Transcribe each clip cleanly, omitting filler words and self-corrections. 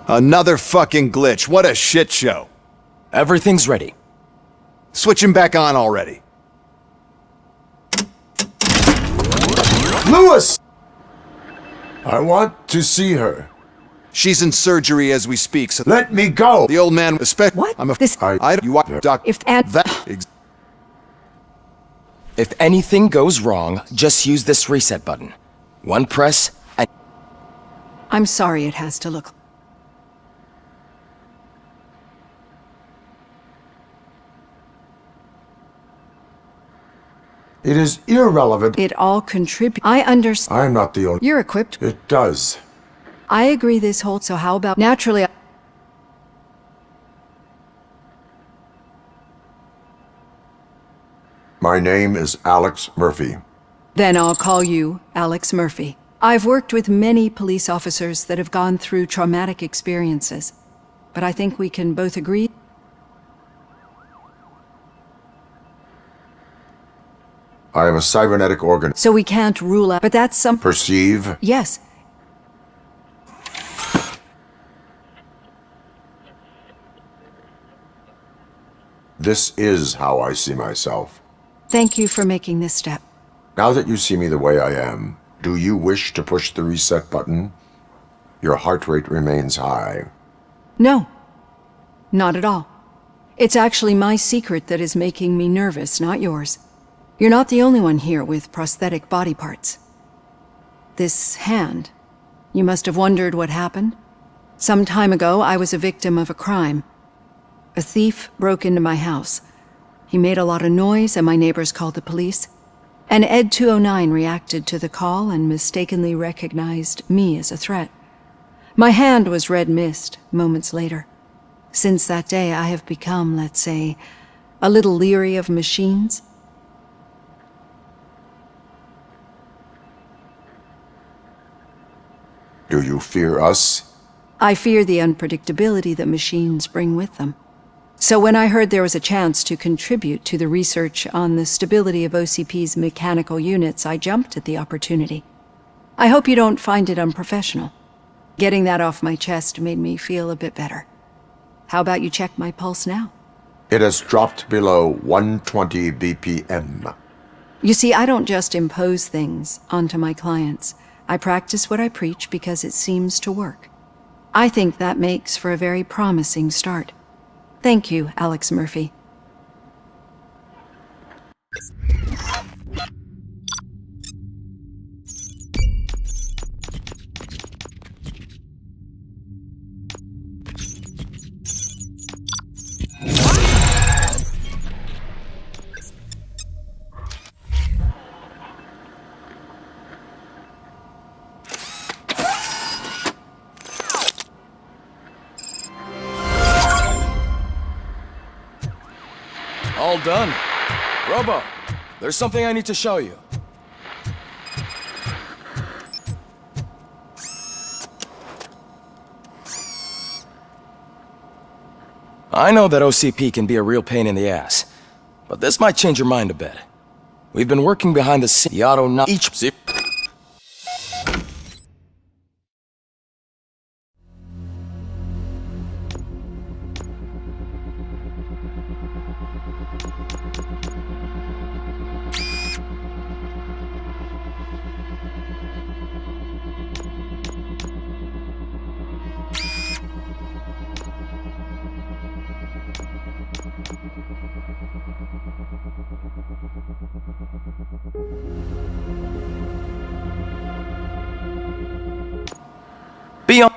Another fucking glitch. What a shit show. Everything's ready. Switch him back on already. Lewis! I want to see her. She's in surgery as we speak, so Let me go! the old man respect. What? I'm a. This- You are doc. If and That. If anything goes wrong, just use this reset button. One press, and I'm sorry it has to look. It is irrelevant. It all contribute. I understand. I'm not the only... You're equipped. It does. I agree this whole. So how about naturally? My name is Alex Murphy. Then I'll call you Alex Murphy. I've worked with many police officers that have gone through traumatic experiences, but I think we can both agree. I am a cybernetic organ. So we can't rule out. But that's some. Perceive? Yes. This is how I see myself. Thank you for making this step. Now that you see me the way I am, do you wish to push the reset button? Your heart rate remains high. No, not at all. It's actually my secret that is making me nervous, not yours. You're not the only one here with prosthetic body parts. This hand, you must have wondered what happened. Some time ago, I was a victim of a crime. A thief broke into my house. He made a lot of noise and my neighbors called the police. And Ed 209 reacted to the call and mistakenly recognized me as a threat. My hand was red mist moments later. Since that day, I have become, let's say, a little leery of machines. Do you fear us? I fear the unpredictability that machines bring with them. So when I heard there was a chance to contribute to the research on the stability of OCP's mechanical units, I jumped at the opportunity. I hope you don't find it unprofessional. Getting that off my chest made me feel a bit better. How about you check my pulse now? It has dropped below 120 BPM. You see, I don't just impose things onto my clients. I practice what I preach because it seems to work. I think that makes for a very promising start. Thank you, Alex Murphy. all done. Robo, there's something I need to show you. I know that OCP can be a real pain in the ass, but this might change your mind a bit. We've been working behind the scenes. The auto not each zip. Be on.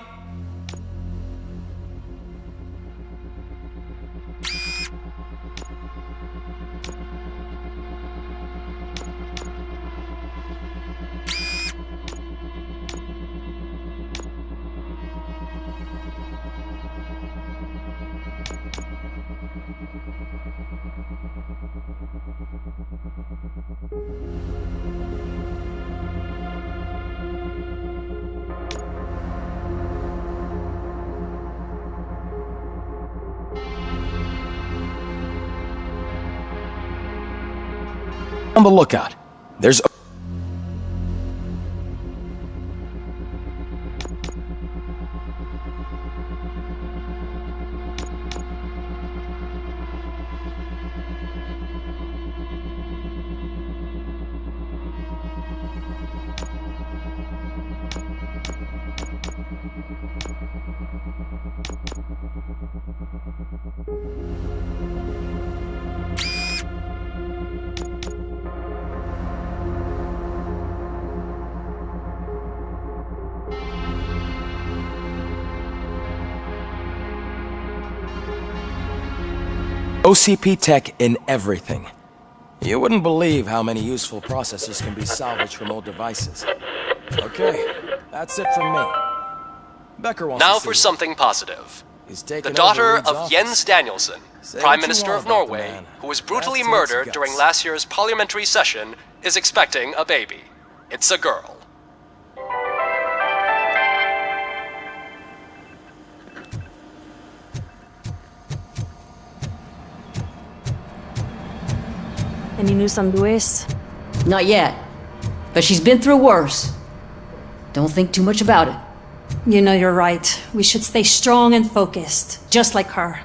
On the lookout. There's OCP tech in everything. You wouldn't believe how many useful processors can be salvaged from old devices. Okay, that's it from me. Becker wants Now to see for you. something positive. He's The taken daughter over Reed's of office. Jens Danielson, Say Prime what you Minister want of about the Norway, man. who was brutally That takes murdered guts. during last year's parliamentary session, is expecting a baby. It's a girl. Any news on Luis? Not yet. But she's been through worse. Don't think too much about it. You know you're right. We should stay strong and focused, just like her.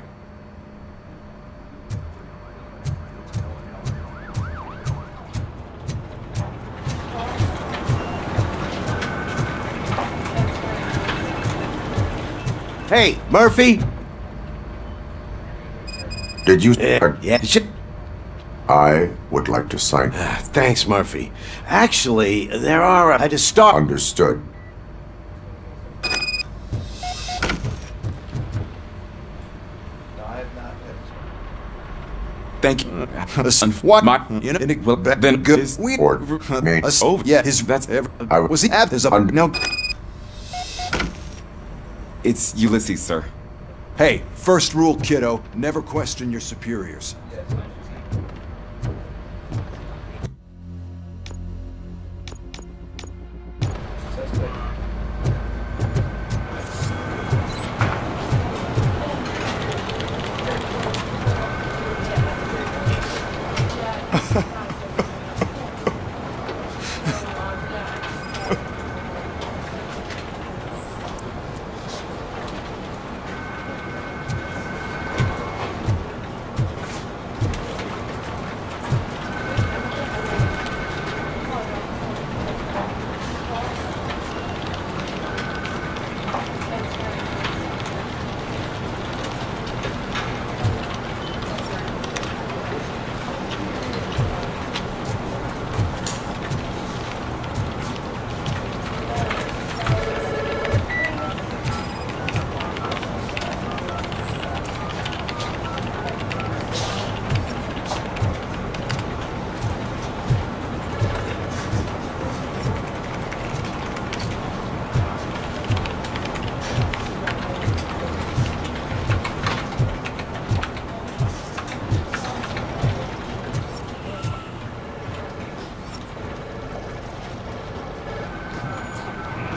Hey, Murphy! Did you... Yeah, shit. I would like to sign... Thanks, Murphy. Actually, there are... I just start... Understood. Thank you. Listen, what? My, You know, it will then good. we Or me. Oh, yeah, his That's I was he at his no. it's Ulysses, sir. Hey, first rule, kiddo: never question your superiors.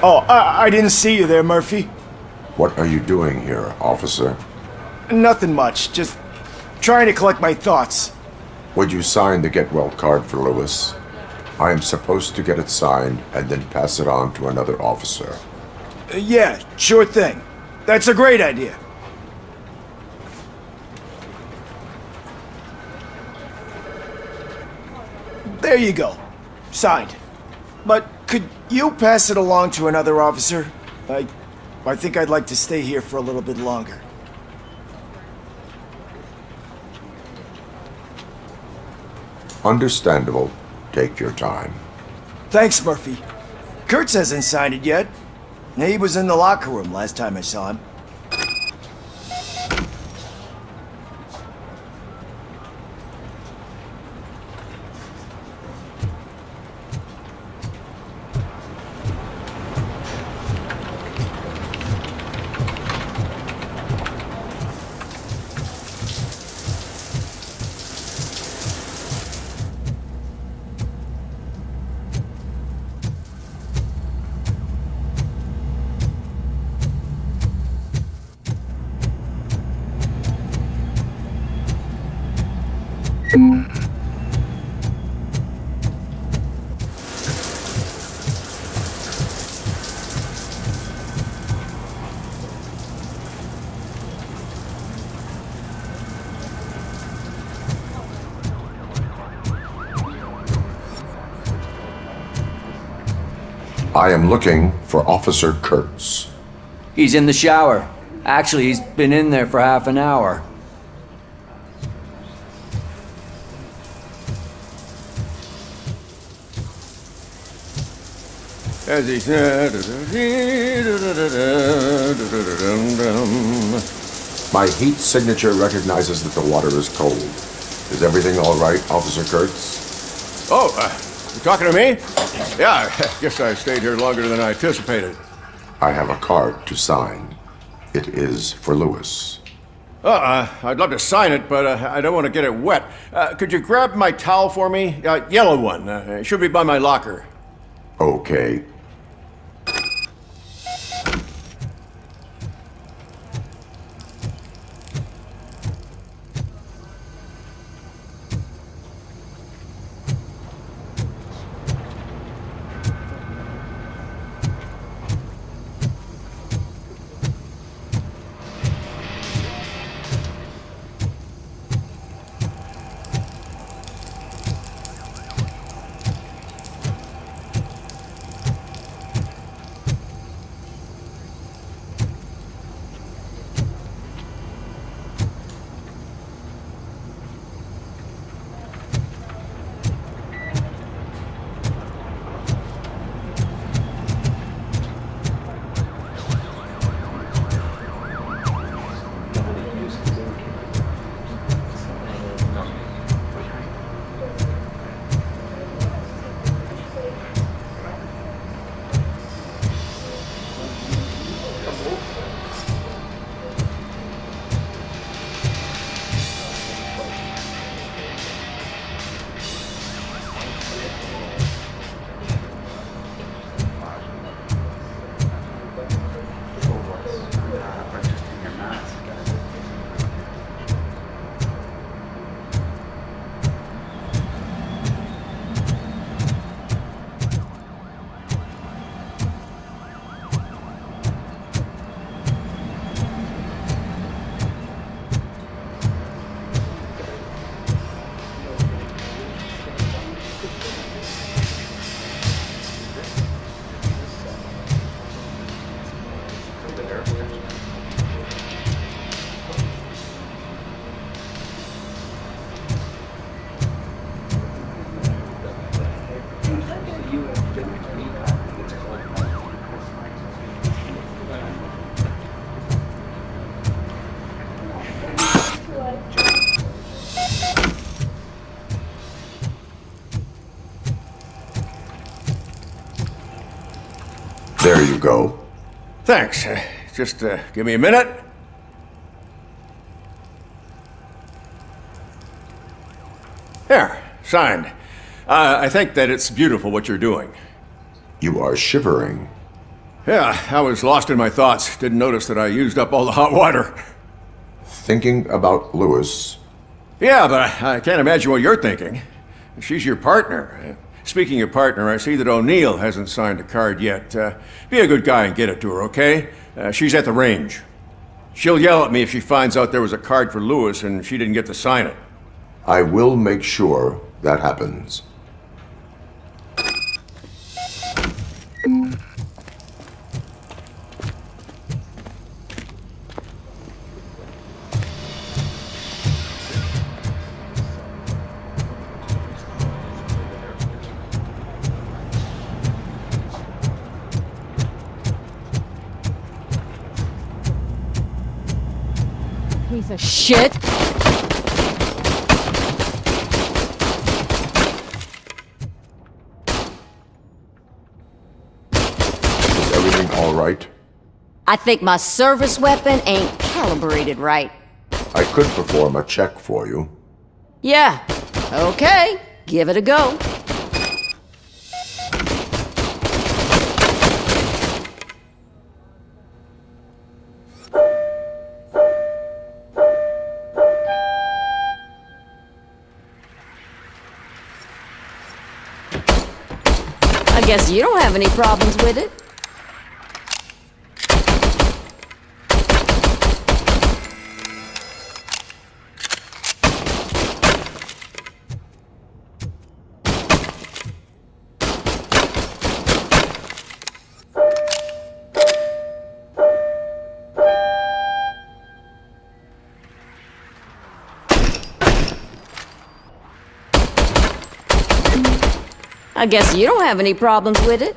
Oh, I didn't see you there, Murphy. What are you doing here, officer? Nothing much, just trying to collect my thoughts. Would you sign the get well card for Lewis? I am supposed to get it signed and then pass it on to another officer. Yeah, sure thing. That's a great idea. There you go. Signed. But could you pass it along to another officer? I think I'd like to stay here for a little bit longer. Understandable. Take your time. Thanks, Murphy. Kurtz hasn't signed it yet. He was in the locker room last time I saw him. I am looking for Officer Kurtz. He's in the shower. Actually, he's been in there for half an hour. As he said. My heat signature recognizes that the water is cold. Is everything all right, Officer Kurtz? Oh, you talking to me? Yeah, I guess I stayed here longer than I anticipated. I have a card to sign. It is for Lewis. I'd love to sign it, but I don't want to get it wet. Could you grab my towel for me? Yellow one. It should be by my locker. Okay. There you go. Thanks. Just give me a minute. There, signed. I think that it's beautiful what you're doing. You are shivering. Yeah, I was lost in my thoughts. Didn't notice that I used up all the hot water. Thinking about Lewis. Yeah, but I can't imagine what you're thinking. She's your partner. Speaking of partner, I see that O'Neill hasn't signed a card yet. Be a good guy and get it to her, okay? She's at the range. She'll yell at me if she finds out there was a card for Lewis and she didn't get to sign it. I will make sure that happens. Piece of shit! Is everything all right? I think my service weapon ain't calibrated right. I could perform a check for you. Yeah, okay, give it a go. I guess you don't have any problems with it. I guess you don't have any problems with it.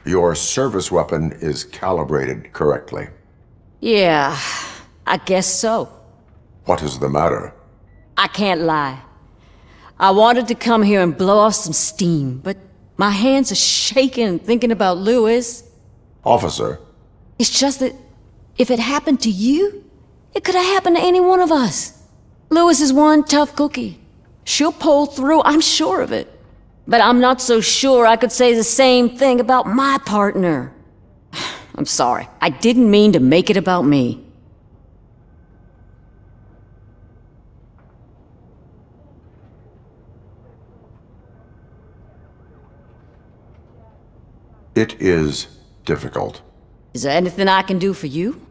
Your service weapon is calibrated correctly. Yeah, I guess so. What is the matter? I can't lie. I wanted to come here and blow off some steam, but my hands are shaking thinking about Lewis. Officer. It's just that if it happened to you, it could have happened to any one of us. Lewis is one tough cookie. She'll pull through, I'm sure of it. But I'm not so sure I could say the same thing about my partner. I'm sorry. I didn't mean to make it about me. It is difficult. Is there anything I can do for you?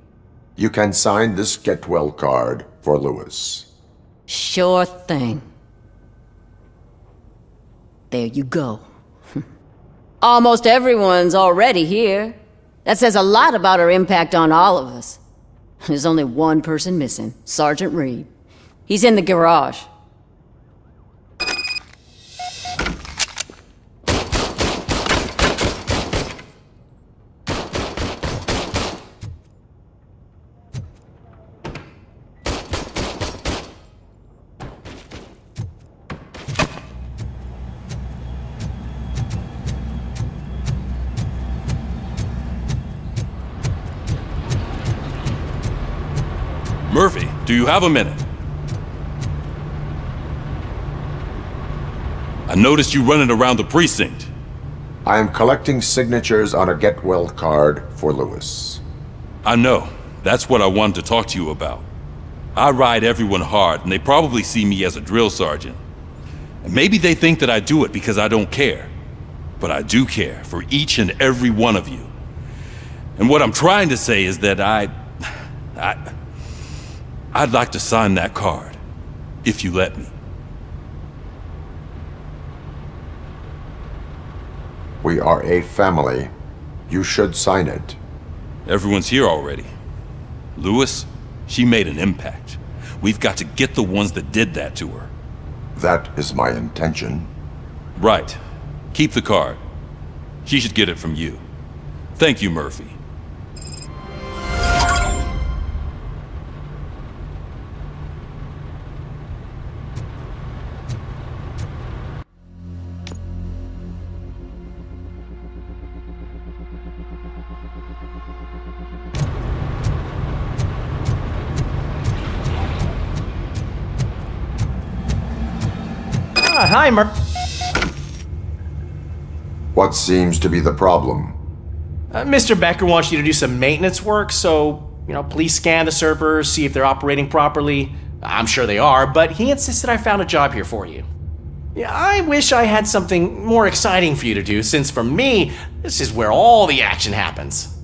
You can sign this get well card for Lewis. Sure thing. There you go. Almost everyone's already here. That says a lot about her impact on all of us. There's only one person missing, Sergeant Reed. He's in the garage. Murphy, do you have a minute? I noticed you running around the precinct. I am collecting signatures on a get well card for Lewis. I know. That's what I wanted to talk to you about. I ride everyone hard, and they probably see me as a drill sergeant. And maybe they think that I do it because I don't care. But I do care for each and every one of you. And what I'm trying to say is that I'd like to sign that card, if you let me. We are a family. You should sign it. Everyone's here already. Lewis, she made an impact. We've got to get the ones that did that to her. That is my intention. Right. Keep the card. She should get it from you. Thank you, Murphy. Hi, What seems to be the problem? Mr. Becker wants you to do some maintenance work, so, please scan the servers, see if they're operating properly. I'm sure they are, but he insisted I found a job here for you. Yeah, I wish I had something more exciting for you to do, since for me, this is where all the action happens.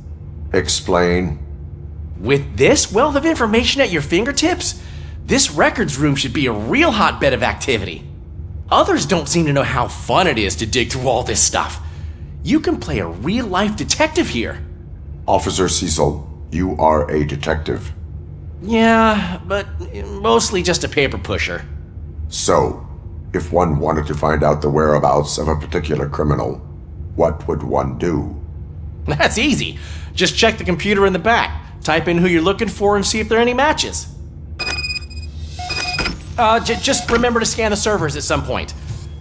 Explain. With this wealth of information at your fingertips, this records room should be a real hotbed of activity. Others don't seem to know how fun it is to dig through all this stuff. You can play a real-life detective here. Officer Cecil, you are a detective. Yeah, but mostly just a paper pusher. So, if one wanted to find out the whereabouts of a particular criminal, what would one do? That's easy. Just check the computer in the back, type in who you're looking for, and see if there are any matches. Just remember to scan the servers at some point.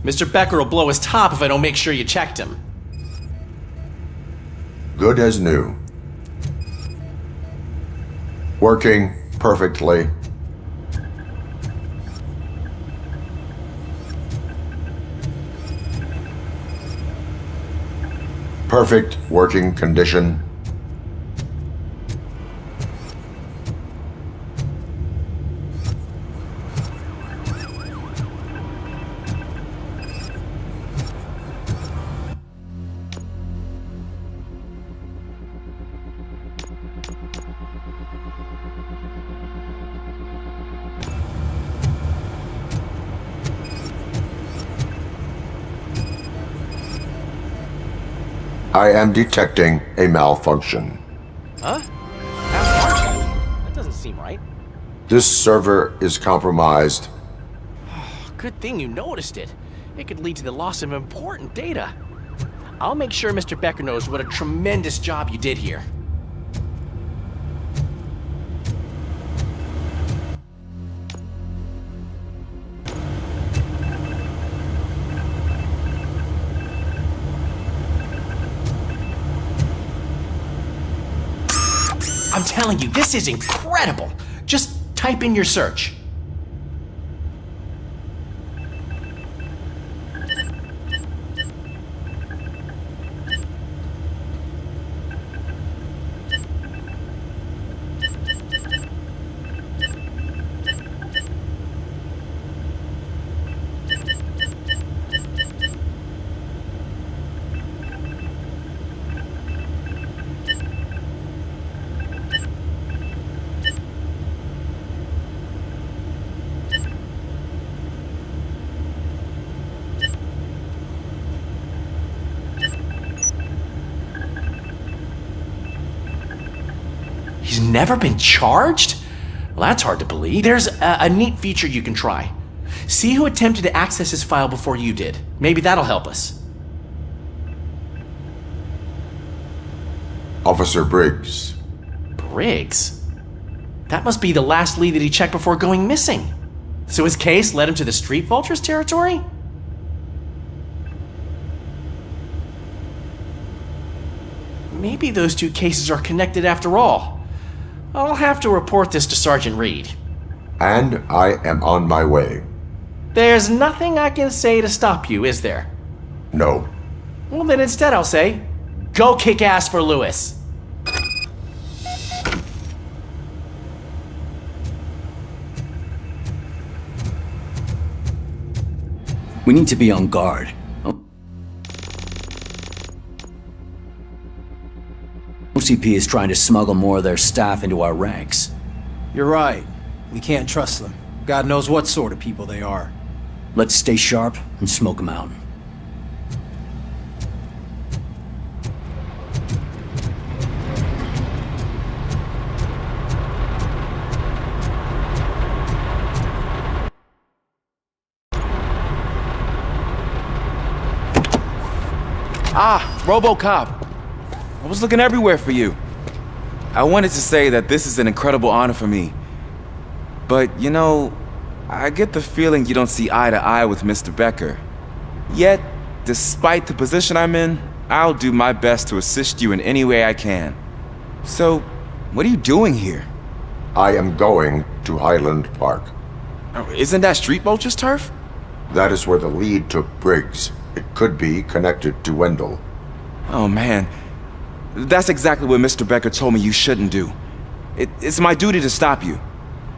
Mr. Becker will blow his top if I don't make sure you checked him. Good as new. Working perfectly. Perfect working condition. I am detecting a malfunction. Huh? That doesn't seem right. This server is compromised. Good thing you noticed it. It could lead to the loss of important data. I'll make sure Mr. Becker knows what a tremendous job you did here. I'm telling you, this is incredible. Just type in your search. He's never been charged? Well, that's hard to believe. There's a neat feature you can try. See who attempted to access his file before you did. Maybe that'll help us. Officer Briggs. Briggs? That must be the last lead that he checked before going missing. So his case led him to the Street Vultures territory? Maybe those two cases are connected after all. I'll have to report this to Sergeant Reed. And I am on my way. There's nothing I can say to stop you, is there? No. Well, then instead I'll say, go kick ass for Lewis. We need to be on guard. OCP is trying to smuggle more of their staff into our ranks. You're right. We can't trust them. God knows what sort of people they are. Let's stay sharp and smoke them out. Ah, RoboCop. I was looking everywhere for you. I wanted to say that this is an incredible honor for me. But, you know, I get the feeling you don't see eye to eye with Mr. Becker. Yet, despite the position I'm in, I'll do my best to assist you in any way I can. So, what are you doing here? I am going to Highland Park. Oh, isn't that Street Vulture's turf? That is where the lead took Briggs. It could be connected to Wendell. Oh, man. That's exactly what Mr. Becker told me you shouldn't do. It's my duty to stop you.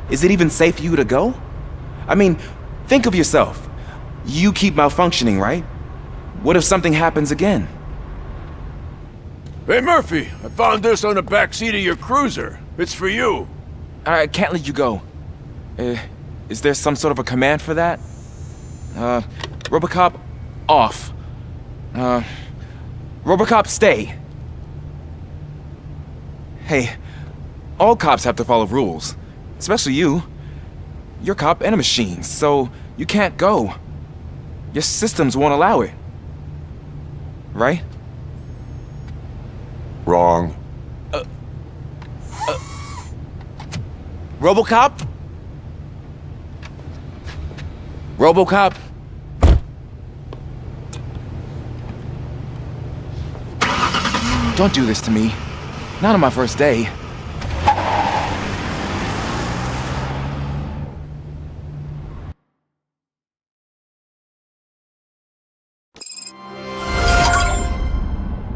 Is it even safe for you to go? I mean, think of yourself. You keep malfunctioning, right? What if something happens again? Hey, Murphy, I found this on the back seat of your cruiser. It's for you. I can't let you go. Is there some sort of a command for that? RoboCop, off. RoboCop, stay. Hey, all cops have to follow rules. Especially you. You're a cop and a machine, so you can't go. Your systems won't allow it. Right? Wrong. RoboCop? RoboCop? Don't do this to me. Not on my first day.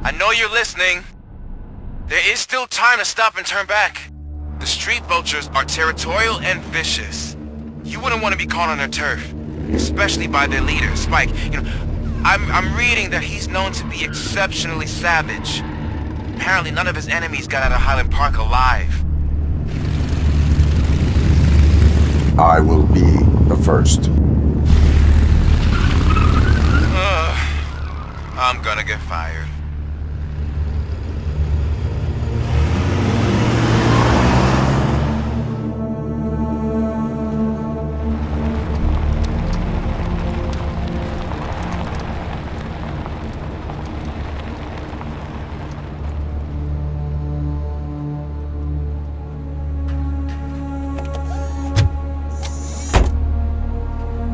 I know you're listening. There is still time to stop and turn back. The street vultures are territorial and vicious. You wouldn't want to be caught on their turf, especially by their leader, Spike. You know, I'm reading that he's known to be exceptionally savage. Apparently none of his enemies got out of Highland Park alive. I will be the first. I'm gonna get fired.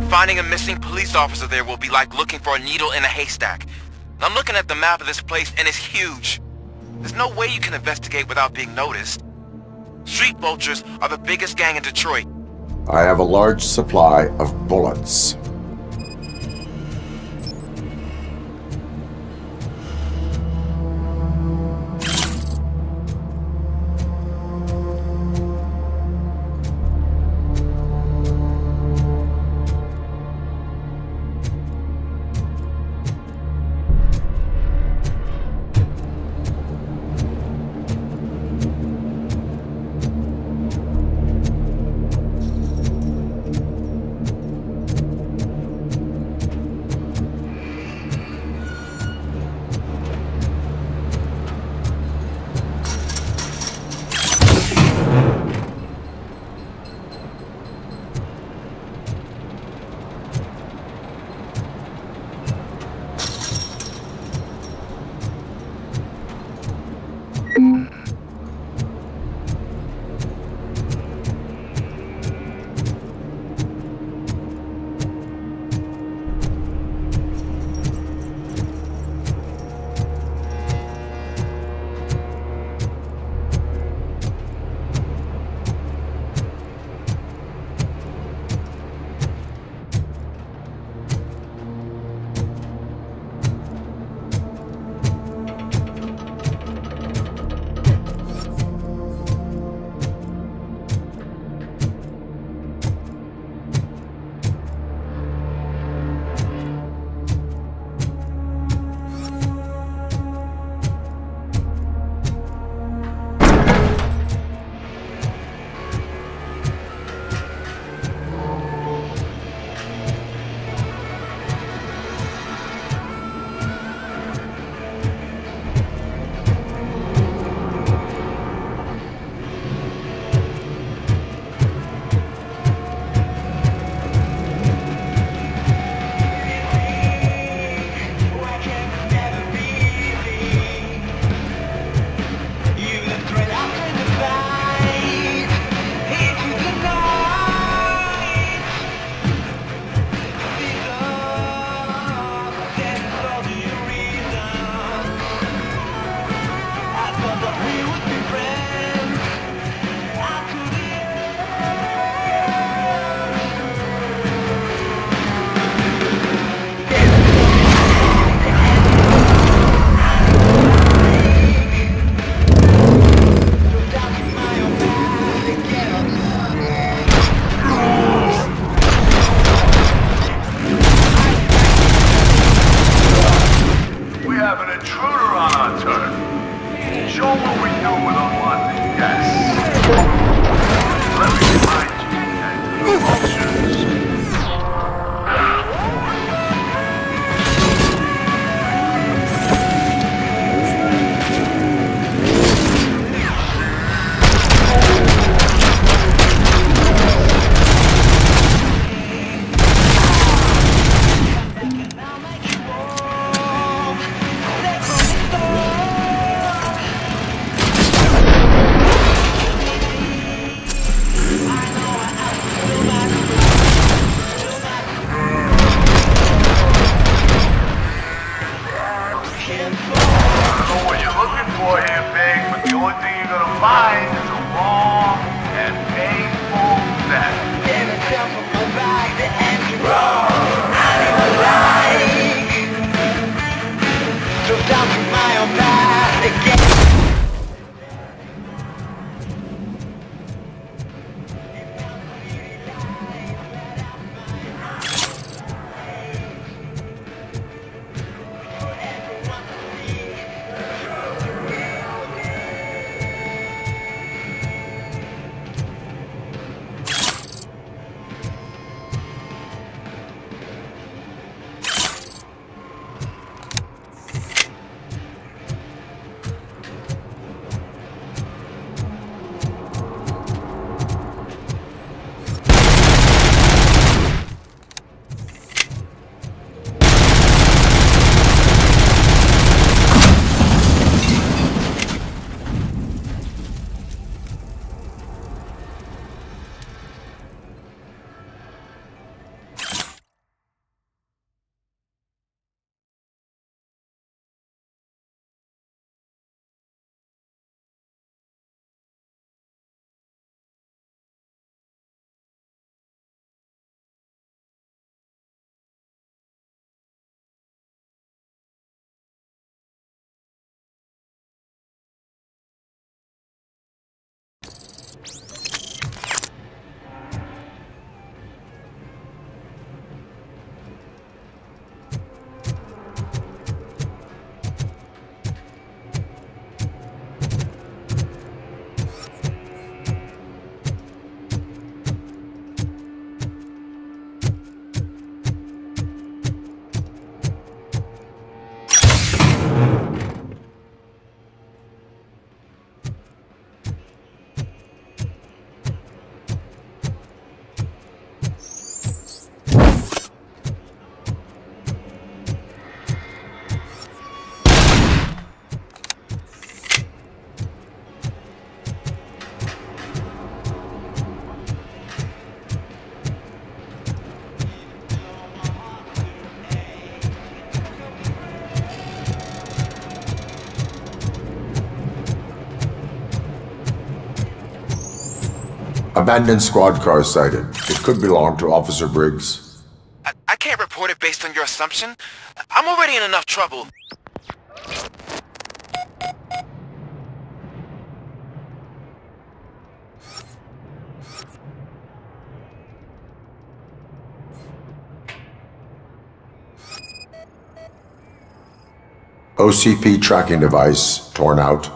Finding a missing police officer there will be like looking for a needle in a haystack. I'm looking at the map of this place and it's huge. There's no way you can investigate without being noticed. Street vultures are the biggest gang in Detroit. I have a large supply of bullets. v.4 here, big, but the only thing you're gonna find is a long and painful death. Abandoned squad car sighted. It could belong to Officer Briggs. I can't report it based on your assumption. I'm already in enough trouble. OCP tracking device torn out.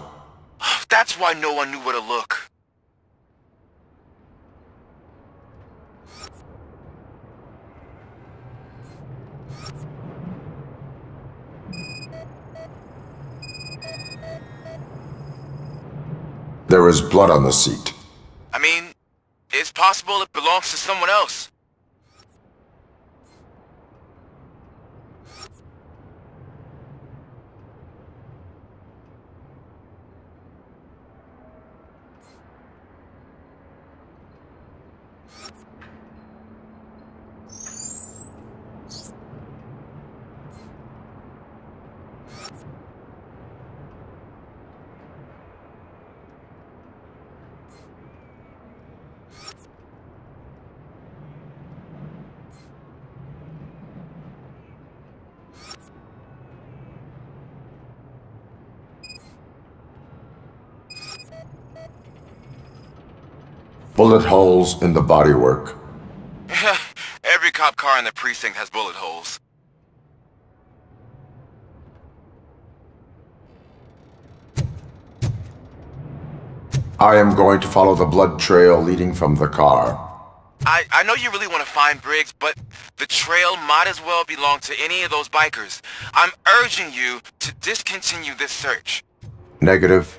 That's why no one knew where to look. There is blood on the seat. I mean, it's possible it belongs to someone else. Bullet holes in the bodywork. Every cop car in the precinct has bullet holes. I am going to follow the blood trail leading from the car. I know you really want to find Briggs, but the trail might as well belong to any of those bikers. I'm urging you to discontinue this search. Negative.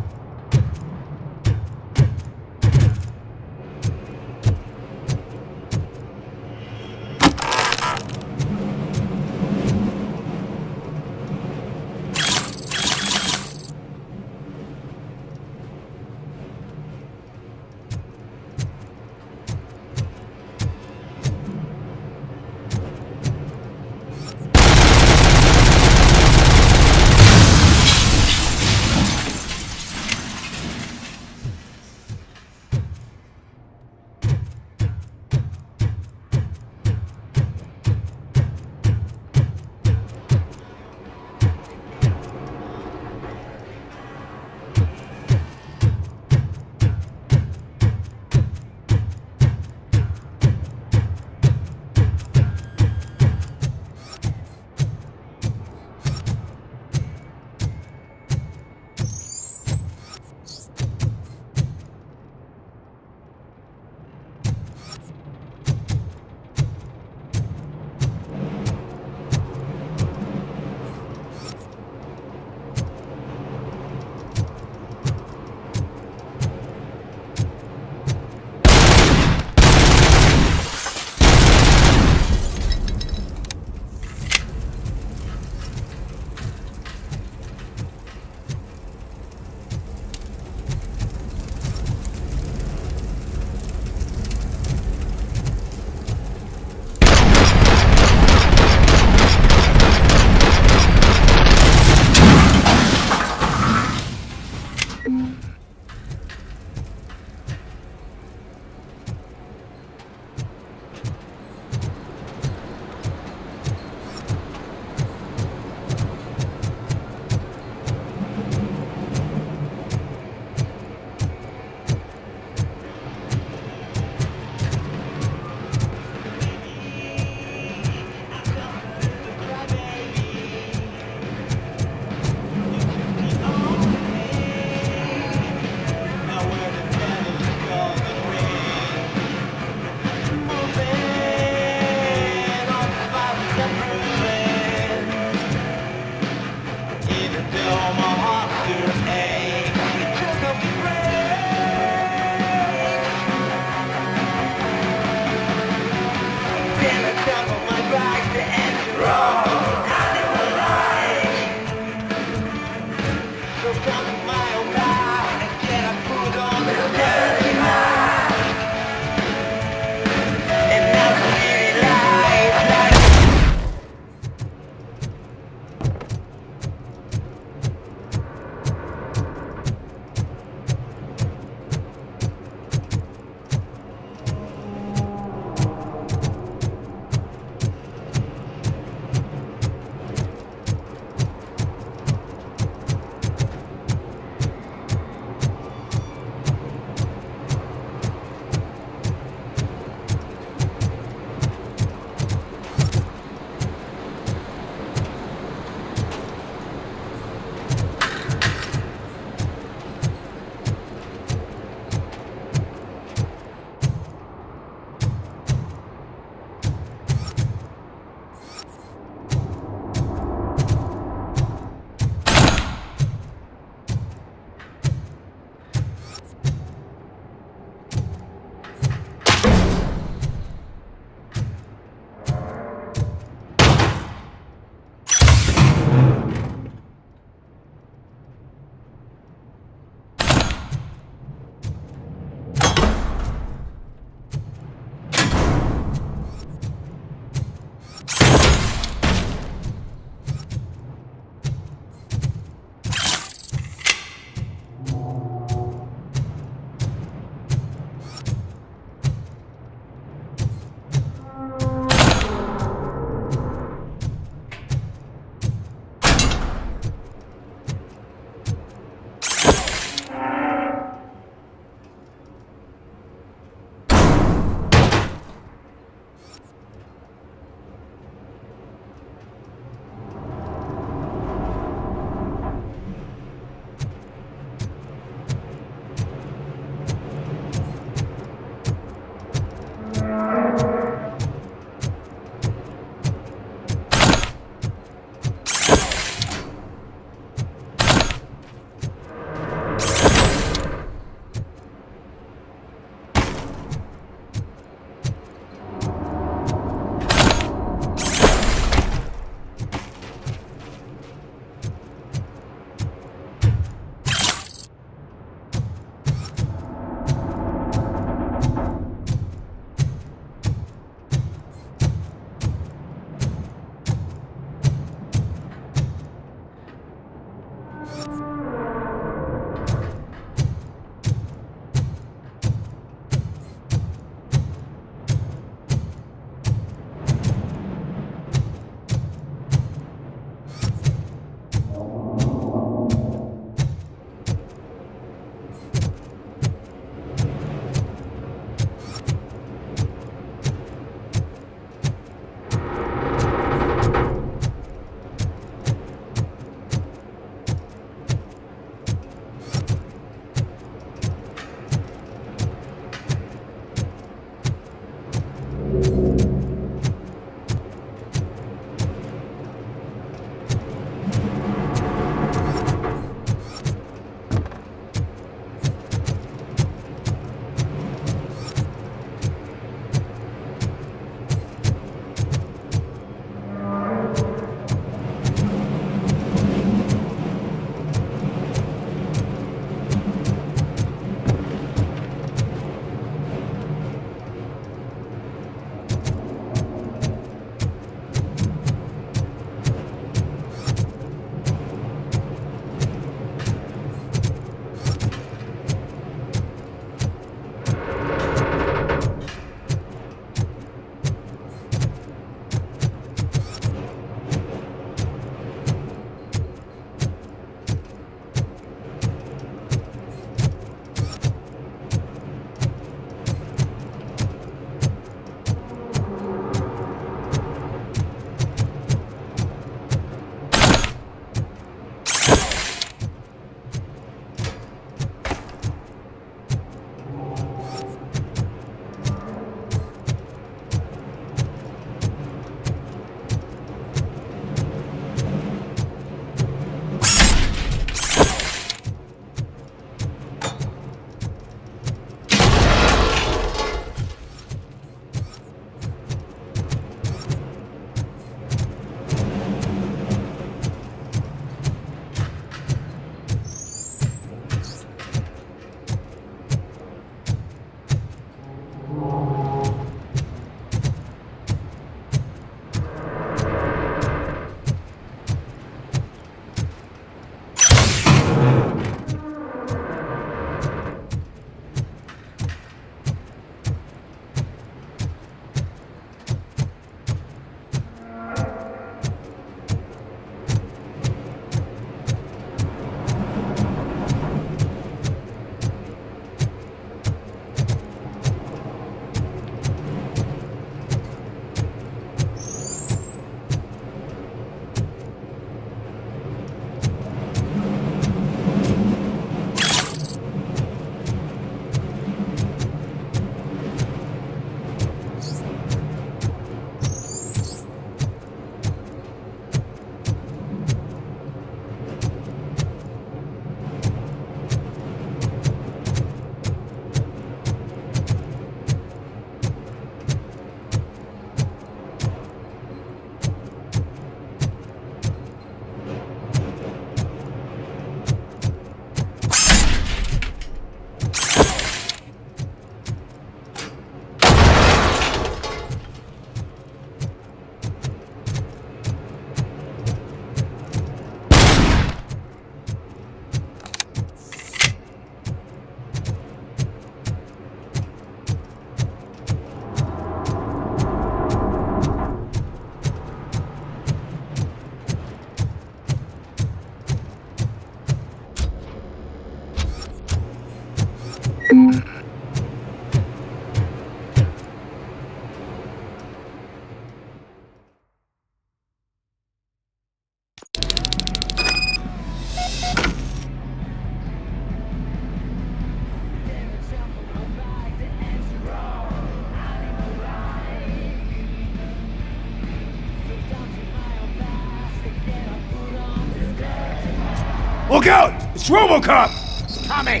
Look out! It's RoboCop! It's coming!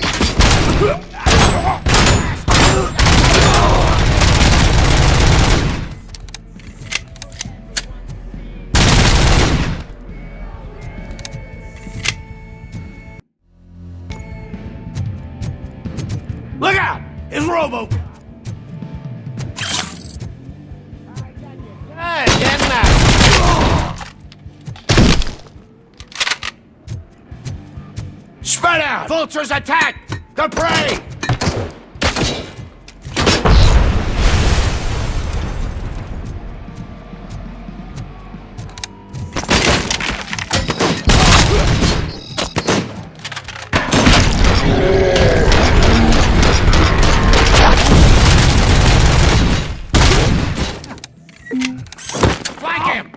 Look out! It's RoboCop! Hey, get in there! Spread out! Vultures attack! The prey! Flank him!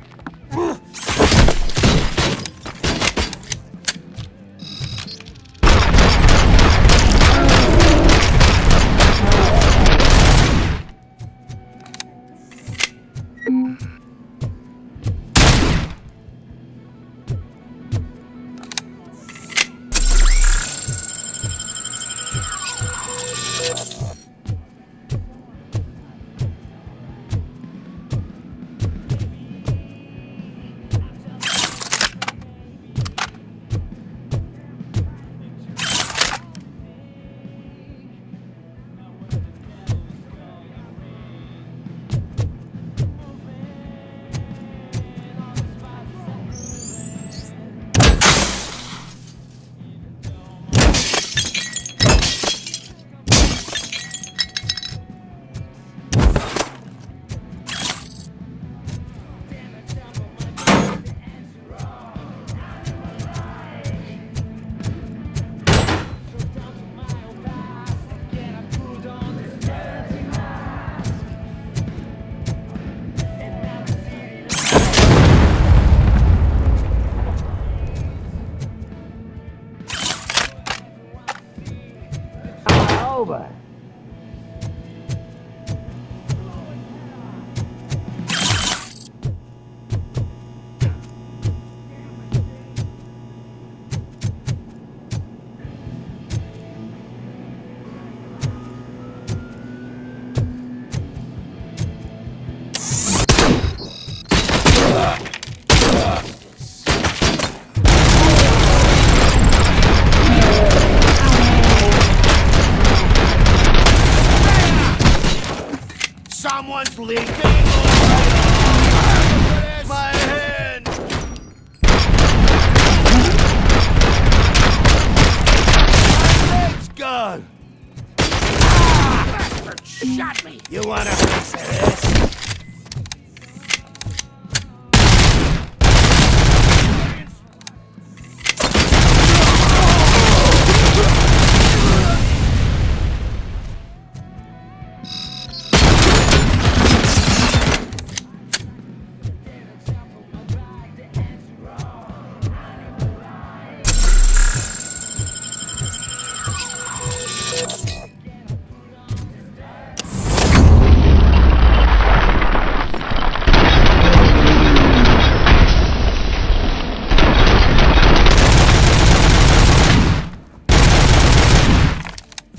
Over. Someone's leaking! My hand! My leg's gone! Bastard shot me! You wanna piece of this?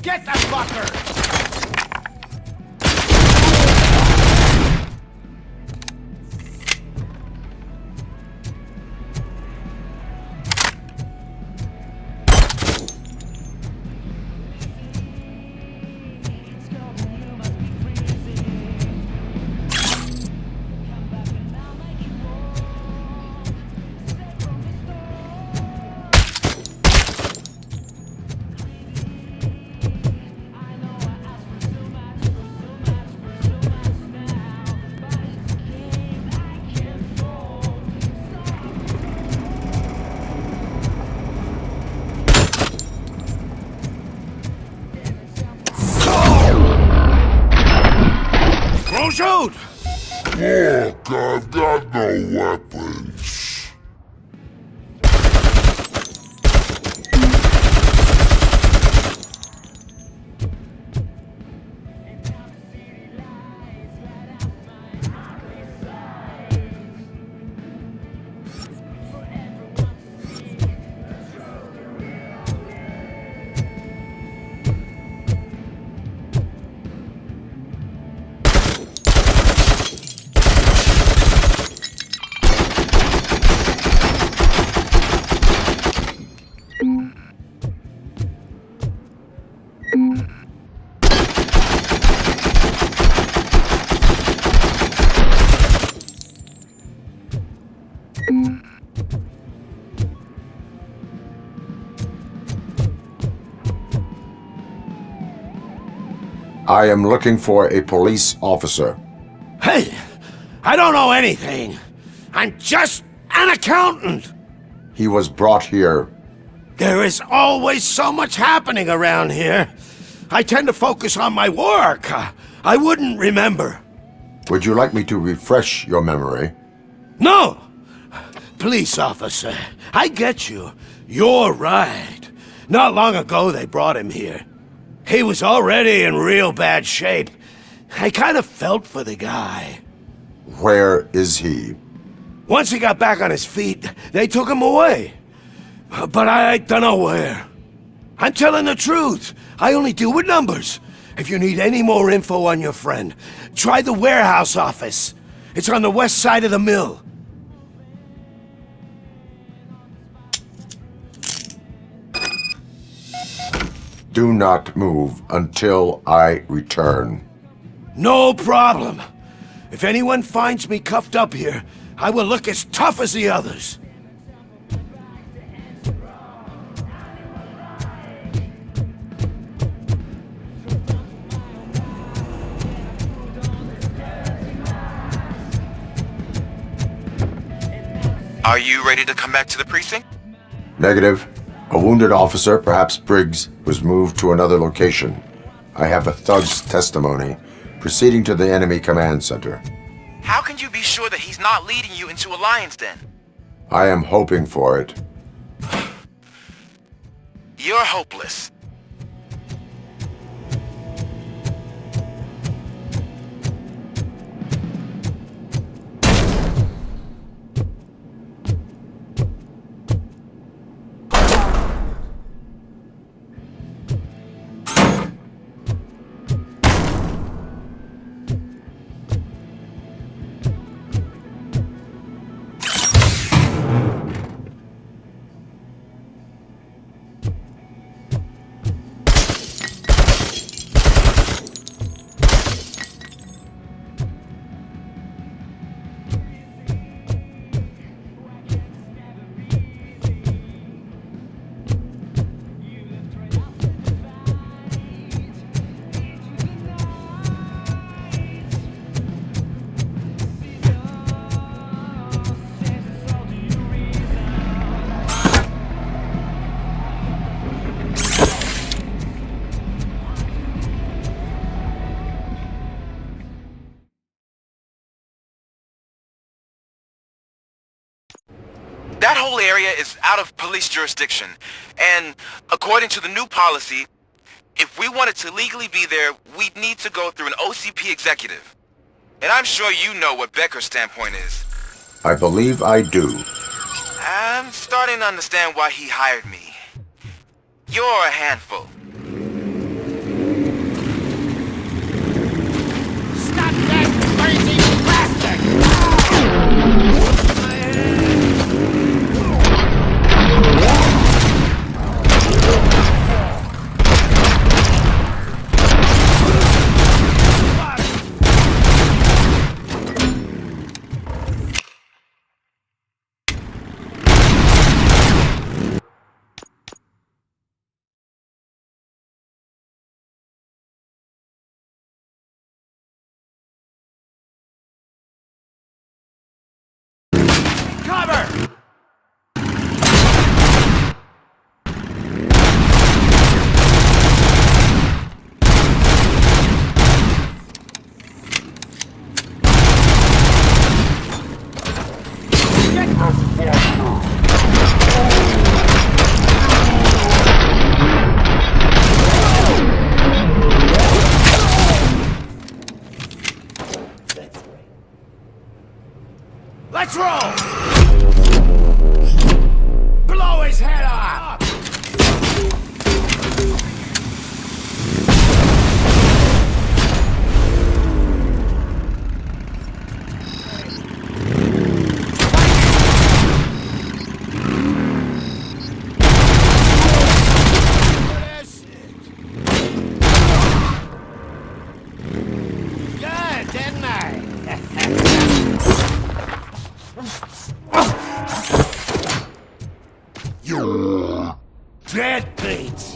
Get the fucker! Don't shoot! Look, I've got no weapons. I am looking for a police officer. Hey, I don't know anything. I'm just an accountant. He was brought here. There is always so much happening around here. I tend to focus on my work. I wouldn't remember. Would you like me to refresh your memory? No! Police officer, I get you. You're right. Not long ago they brought him here. He was already in real bad shape. I kind of felt for the guy. Where is he? Once he got back on his feet, they took him away. But I don't know where. I'm telling the truth. I only deal with numbers. If you need any more info on your friend, try the warehouse office. It's on the west side of the mill. Do not move until I return. No problem. If anyone finds me cuffed up here, I will look as tough as the others. Are you ready to come back to the precinct? Negative. A wounded officer, perhaps Briggs, was moved to another location. I have a thug's testimony, proceeding to the enemy command center. How can you be sure that he's not leading you into a lion's den? I am hoping for it. You're hopeless. That whole area is out of police jurisdiction, and according to the new policy, if we wanted to legally be there, we'd need to go through an OCP executive. And I'm sure you know what Becker's standpoint is. I believe I do. I'm starting to understand why he hired me. You're a handful. Stop that crazy bastard! Let's roll! Blow his head off! Good, didn't I? You deadbeats!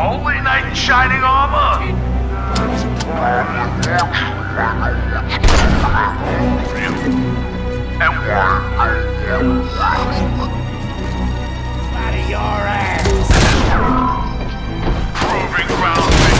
Only knight in shining armor. And one. Out of your ass. Proving ground for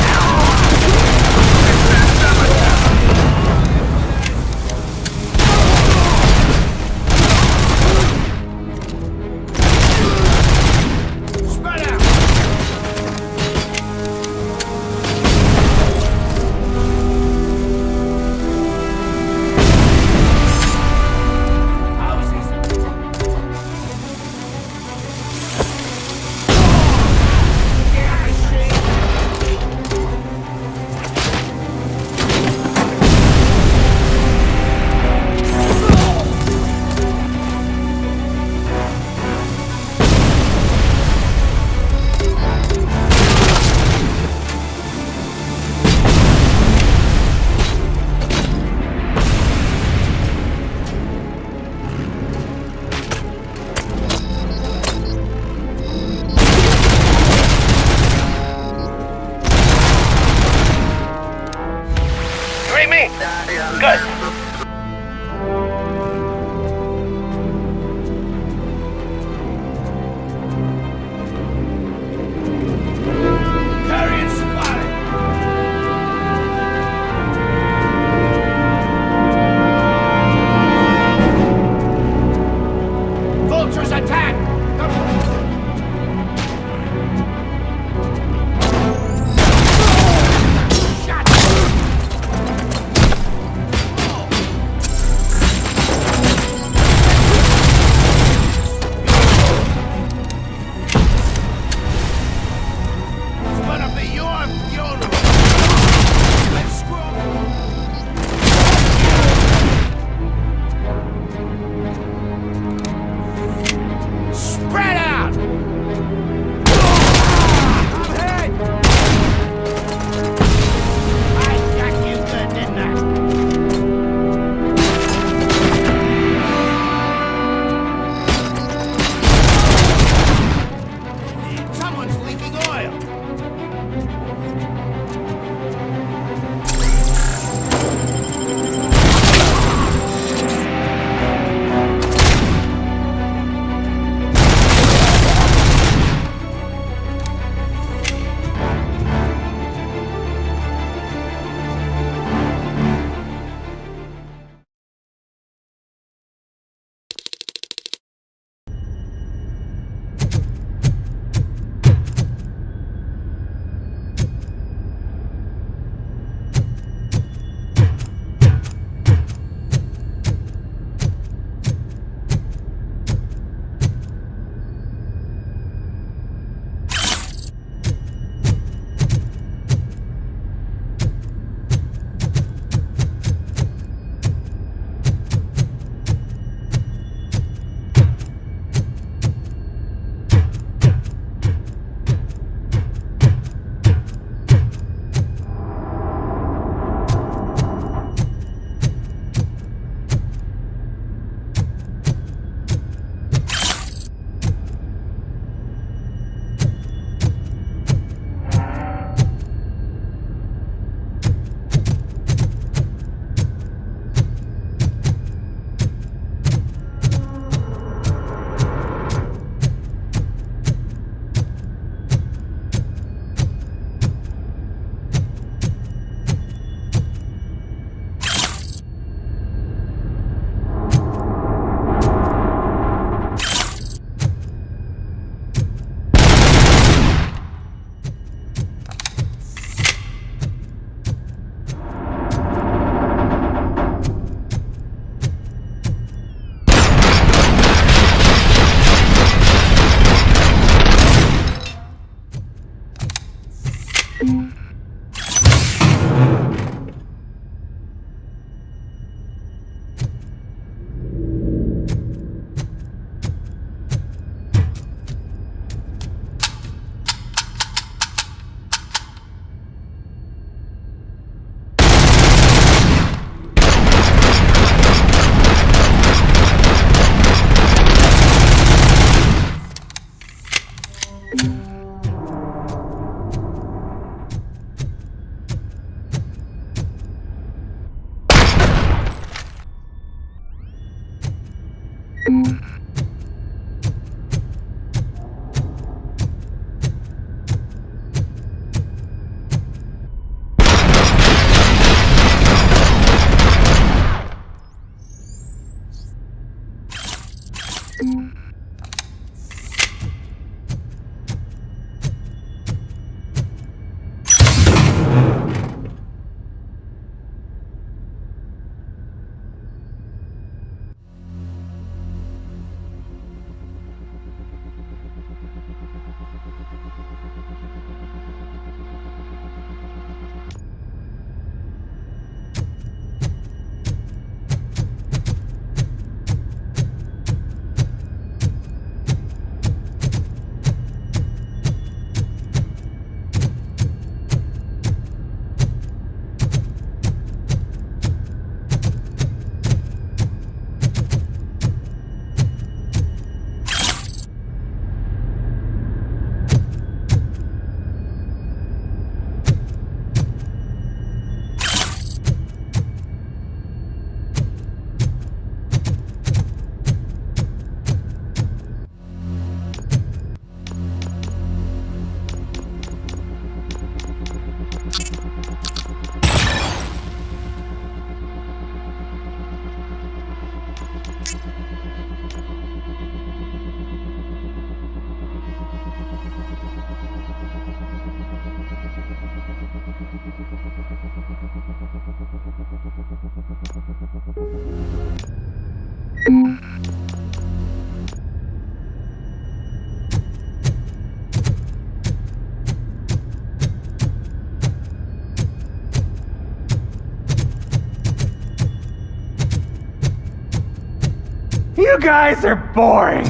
You guys are boring.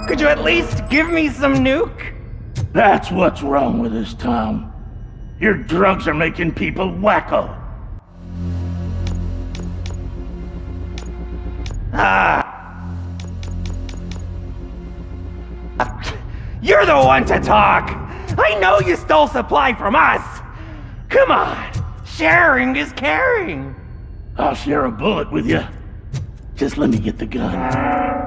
Could you at least give me some nuke? That's what's wrong with this town. Your drugs are making people wacko. You're the one to talk. I know you stole supply from us. Come on, sharing is caring. I'll share a bullet with you. Just let me get the gun.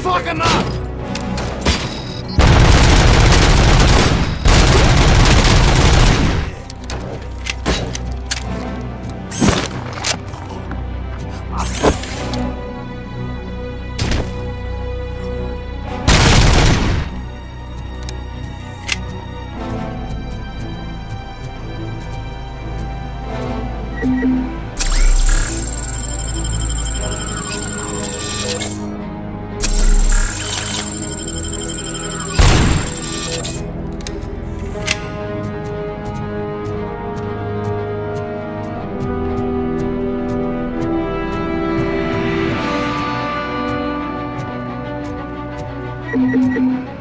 Fuck him up! Thank you.